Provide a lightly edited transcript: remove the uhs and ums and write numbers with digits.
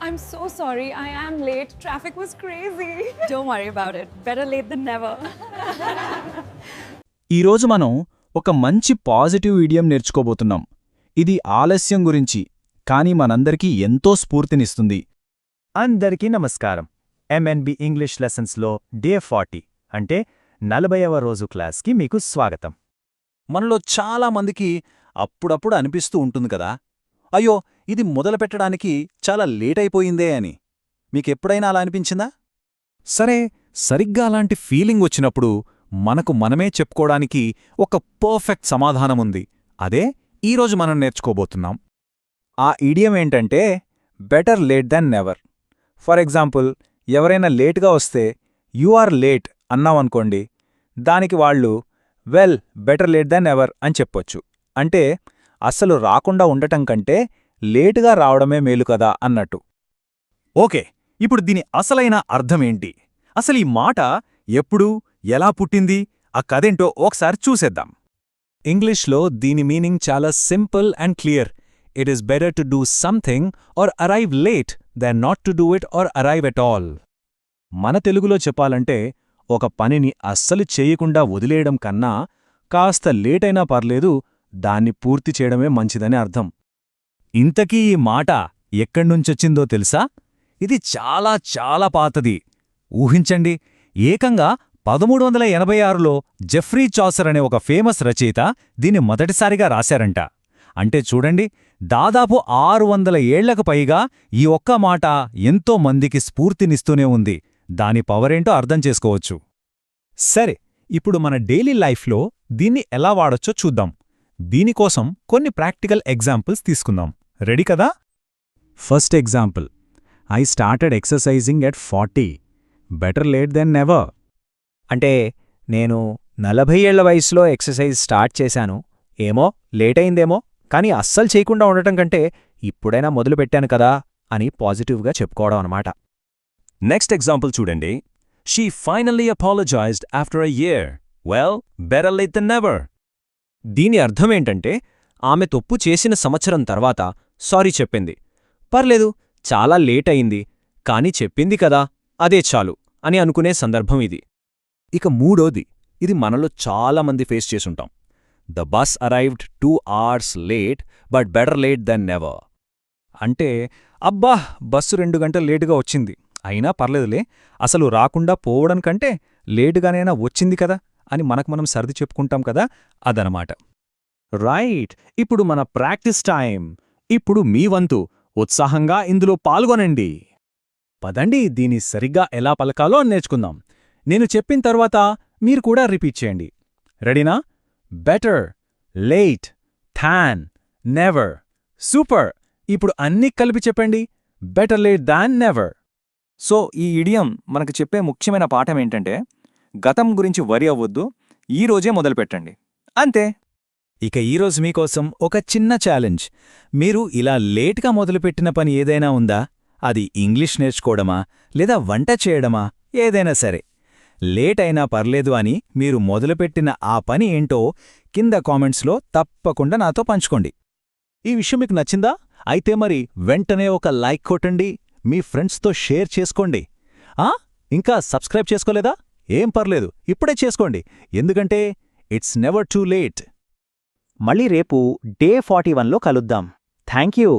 I'm so sorry. I am late. Traffic was crazy. Don't worry about it. Better late than never. ఈరోజు మనం ఒక మంచి positive idiom నేర్చుకోబోతున్నాం. ఇది ఆలస్యం గురించి, కానీ మనందరికీ ఎంతో స్ఫూర్తినిస్తుంది. అందరికీ నమస్కారం. ఎంఎన్బి ఇంగ్లీష్ లెసన్స్లో డే 40 అంటే 40వ రోజు క్లాస్కి మీకు స్వాగతం. మనలో చాలామందికి అప్పుడప్పుడు అనిపిస్తూ ఉంటుంది కదా, అయ్యో ఇది మొదలుపెట్టడానికి చాలా లేటైపోయిందే అని. మీకెప్పుడైనా అలా అనిపించిందా? సరే, సరిగ్గా అలాంటి ఫీలింగ్ వచ్చినప్పుడు మనకు మనమే చెప్పుకోవడానికి ఒక పర్ఫెక్ట్ సమాధానముంది. అదే ఈరోజు మనం నేర్చుకోబోతున్నాం. ఆ ఇడియం ఏంటంటే better late than never. For example, ఎవరైనా లేట్గా వస్తే యు ఆర్ లేట్ అన్నామనుకోండి, దానికి వాళ్ళు well better late than ever అని చెప్పొచ్చు. అంటే అస్సలు రాకుండా ఉండటం కంటే లేటుగా రావడమే మేలు కదా అన్నట్టు. ఓకే, ఇప్పుడు దీని అసలైన అర్థమేంటి? అసలు ఈ మాట ఎప్పుడు, ఎలా పుట్టింది, ఆ కథేంటో ఒకసారి చూసేద్దాం. ఇంగ్లీష్లో దీని మీనింగ్ చాలా simple and clear. It is better to do something or arrive late than not to do it or arrive at all. మన తెలుగులో చెప్పాలంటే, ఒక పనిని అస్సలు చేయకుండా వదిలేయడం కన్నా కాస్త లేటైనా పర్లేదు, దాన్ని పూర్తి చేయడమే మంచిదని అర్థం. ఇంతకీ ఈ మాట ఎక్కడ్నుంచొచ్చిందో తెలుసా? ఇది చాలా చాలా పాతది. ఊహించండి, ఏకంగా 1386లో జెఫ్రీ చాసర్ అనే ఒక ఫేమస్ రచయిత దీన్ని మొదటిసారిగా రాశారంట. అంటే చూడండి, దాదాపు 600 ఏళ్లకు పైగా ఈ ఒక్క మాట ఎంతో మందికి స్ఫూర్తినిస్తూనే ఉంది. దాని పవరేంటో అర్థం చేసుకోవచ్చు. సరే, ఇప్పుడు మన డైలీ లైఫ్లో దీన్ని ఎలా వాడొచ్చో చూద్దాం. దీనికోసం కొన్ని ప్రాక్టికల్ ఎగ్జాంపుల్స్ తీసుకుందాం. రెడీ కదా? First example, I started exercising at 40. Better late than never. అంటే నేను 40 ఏళ్ల వయసులో ఎక్సర్సైజ్ స్టార్ట్ చేశాను. ఏమో లేటయిందేమో, కానీ అస్సలు చేయకుండా ఉండటం కంటే ఇప్పుడైనా మొదలుపెట్టాను కదా అని పాజిటివ్గా చెప్పుకోవడం అన్నమాట. నెక్స్ట్ ఎగ్జాంపుల్ చూడండి. She finally apologised after a year. Well, better late than never. దీని అర్థమేంటంటే, ఆమె తప్పు చేసిన సంవత్సరం తర్వాత సారీ చెప్పింది. పర్లేదు, చాలా లేట్ అయింది, కానీ చెప్పింది కదా, అదే చాలు అని అనుకునే సందర్భం ఇది. ఇక మూడోది, ఇది మనలో చాలామంది ఫేస్ చేసుంటాం. The bus arrived 2 hours late but better late than never. అంటే అబ్బా, బస్సు 2 గంటలు లేటుగా వచ్చింది, అయినా పర్లేదులే, అసలు రాకుండా పోవడం కంటే లేటుగానైనా వచ్చింది కదా అని మనకు మనం సర్ది చెప్పుకుంటాం కదా, అదనమాట. రైట్, ఇప్పుడు మన ప్రాక్టీస్ టైం. ఇప్పుడు మీ వంతు, ఉత్సాహంగా ఇందులో పాల్గొనండి. పదండి, దీని సరిగ్గా ఎలా పలకాలో నేర్చుకుందాం. నేను చెప్పిన తర్వాత మీరు కూడా రిపీట్ చేయండి. రెడీనా? Better, late, than, never. Super! ఇప్పుడు అన్నీ కలిపి చెప్పండి. Better late than never. So ఈ ఇడియం మనకు చెప్పే ముఖ్యమైన పాఠమేంటంటే, గతం గురించి వరి అవ్వొద్దు, ఈరోజే మొదలుపెట్టండి. అంతే. ఇక ఈరోజు మీకోసం ఒక చిన్న ఛాలెంజ్. మీరు ఇలా లేట్గా మొదలుపెట్టిన పని ఏదైనా ఉందా? అది ఇంగ్లీష్ నేర్చుకోవడమా, లేదా వంట చేయడమా, ఏదైనా సరే. లేట్ అయినా పర్లేదు అని మీరు మొదలుపెట్టిన ఆ పని ఏంటో కింద కామెంట్స్లో తప్పకుండా నాతో పంచుకోండి. ఈ విషయం మీకు నచ్చిందా? అయితే మరి వెంటనే ఒక లైక్ కొట్టండి, మీ ఫ్రెండ్స్తో షేర్ చేసుకోండి. ఇంకా సబ్స్క్రైబ్ చేసుకోలేదా? ఏం పర్లేదు, ఇప్పుడే చేసుకోండి. ఎందుకంటే ఇట్స్ నెవర్ టూ లేట్. మళ్ళీ రేపు డే 41లో కలుద్దాం. Thank you.